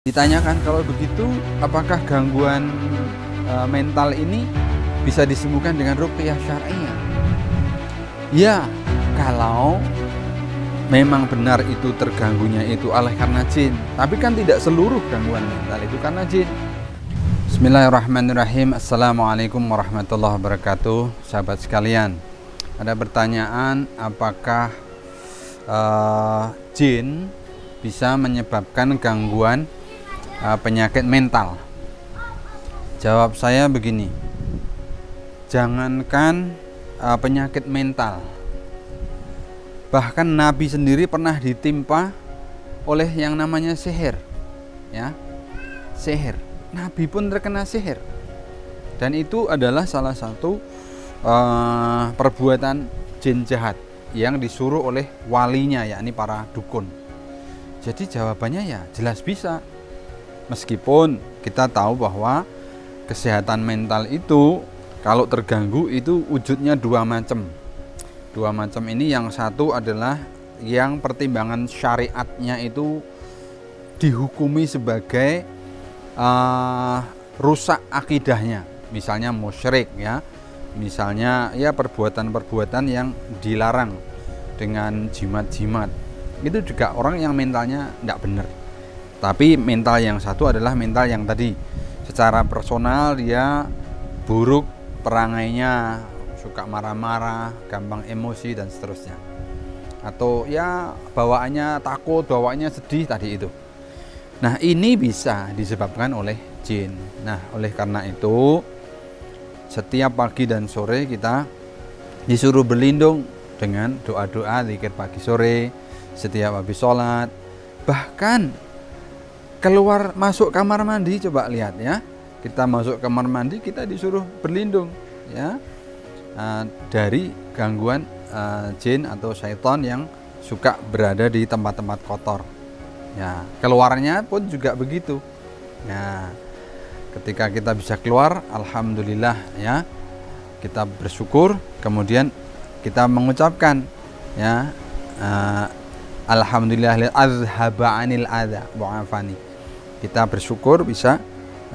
Ditanyakan kalau begitu, apakah gangguan mental ini bisa disembuhkan dengan ruqyah syar'iyyah? Ya, kalau memang benar itu terganggunya itu oleh karena jin. Tapi kan tidak seluruh gangguan mental itu karena jin. Bismillahirrahmanirrahim. Assalamualaikum warahmatullahi wabarakatuh. Sahabat sekalian, ada pertanyaan apakah jin bisa menyebabkan gangguan penyakit mental? Jawab saya begini, jangankan penyakit mental, bahkan Nabi sendiri pernah ditimpa oleh yang namanya sihir, ya, sihir. Nabi pun terkena sihir, dan itu adalah salah satu perbuatan jin jahat yang disuruh oleh walinya, yakni para dukun. Jadi jawabannya ya jelas bisa. Meskipun kita tahu bahwa kesehatan mental itu kalau terganggu itu wujudnya dua macam. Dua macam ini, yang satu adalah yang pertimbangan syariatnya itu dihukumi sebagai rusak akidahnya, misalnya musyrik, ya, misalnya ya perbuatan-perbuatan yang dilarang dengan jimat-jimat. Itu juga orang yang mentalnya tidak benar. Tapi mental yang satu adalah mental yang tadi, secara personal dia buruk perangainya, suka marah-marah, gampang emosi dan seterusnya. Atau ya bawaannya takut, bawaannya sedih tadi itu. Nah, ini bisa disebabkan oleh jin. Nah, oleh karena itu setiap pagi dan sore kita disuruh berlindung dengan doa-doa zikir pagi sore setiap habis sholat. Bahkan keluar masuk kamar mandi, coba lihat ya, kita masuk kamar mandi kita disuruh berlindung, ya, dari gangguan jin atau syaitan yang suka berada di tempat-tempat kotor. Ya, keluarnya pun juga begitu. Nah, ketika kita bisa keluar, alhamdulillah, ya, kita bersyukur, kemudian kita mengucapkan, ya, alhamdulillah azhaba anil adza wa afani. Kita bersyukur bisa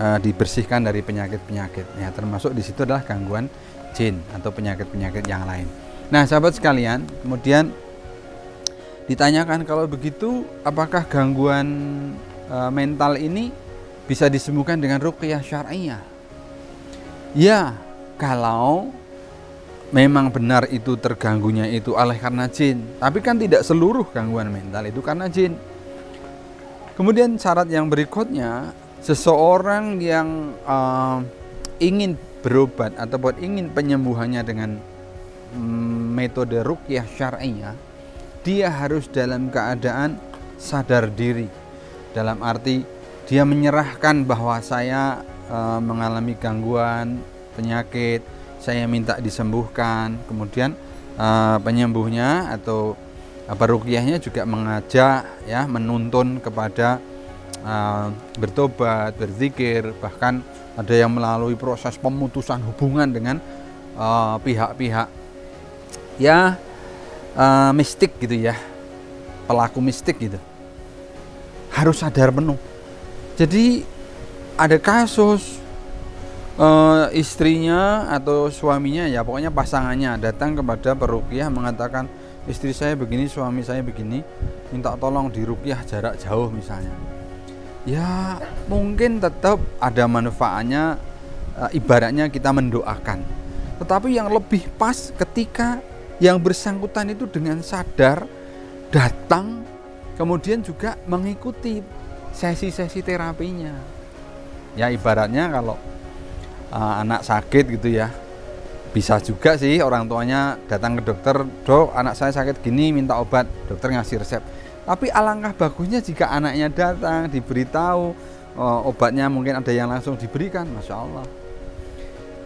dibersihkan dari penyakit-penyakit, ya, termasuk di situ adalah gangguan jin atau penyakit-penyakit yang lain. Nah, sahabat sekalian, kemudian ditanyakan kalau begitu apakah gangguan mental ini bisa disembuhkan dengan ruqyah syar'iyyah? Ya, kalau memang benar itu terganggunya itu oleh karena jin. Tapi kan tidak seluruh gangguan mental itu karena jin. Kemudian syarat yang berikutnya, seseorang yang ingin berobat ataupun ingin penyembuhannya dengan metode ruqyah syar'iyyah, dia harus dalam keadaan sadar diri. Dalam arti dia menyerahkan bahwa saya mengalami gangguan penyakit, saya minta disembuhkan. Kemudian penyembuhnya atau ruqyahnya juga mengajak, ya, menuntun kepada bertobat, berzikir, bahkan ada yang melalui proses pemutusan hubungan dengan pihak-pihak ya mistik gitu, ya, pelaku mistik gitu. Harus sadar penuh. Jadi ada kasus istrinya atau suaminya, ya pokoknya pasangannya datang kepada peruqyah mengatakan, istri saya begini, suami saya begini, minta tolong diruqyah jarak jauh misalnya. Ya mungkin tetap ada manfaatnya, ibaratnya kita mendoakan. Tetapi yang lebih pas ketika yang bersangkutan itu dengan sadar datang, kemudian juga mengikuti sesi-sesi terapinya. Ya ibaratnya kalau anak sakit gitu, ya, bisa juga sih orang tuanya datang ke dokter, dok anak saya sakit gini minta obat, dokter ngasih resep. Tapi alangkah bagusnya jika anaknya datang diberitahu obatnya, mungkin ada yang langsung diberikan, Masya Allah.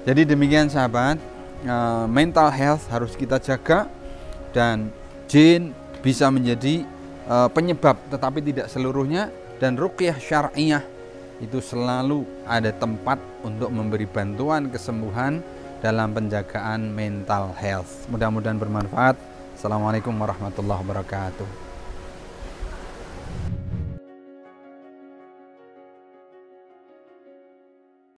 Jadi demikian sahabat, mental health harus kita jaga, dan jin bisa menjadi penyebab tetapi tidak seluruhnya, dan ruqyah syar'iyyah itu selalu ada tempat untuk memberi bantuan kesembuhan dalam penjagaan mental health. Mudah-mudahan bermanfaat. Assalamualaikum warahmatullahi wabarakatuh.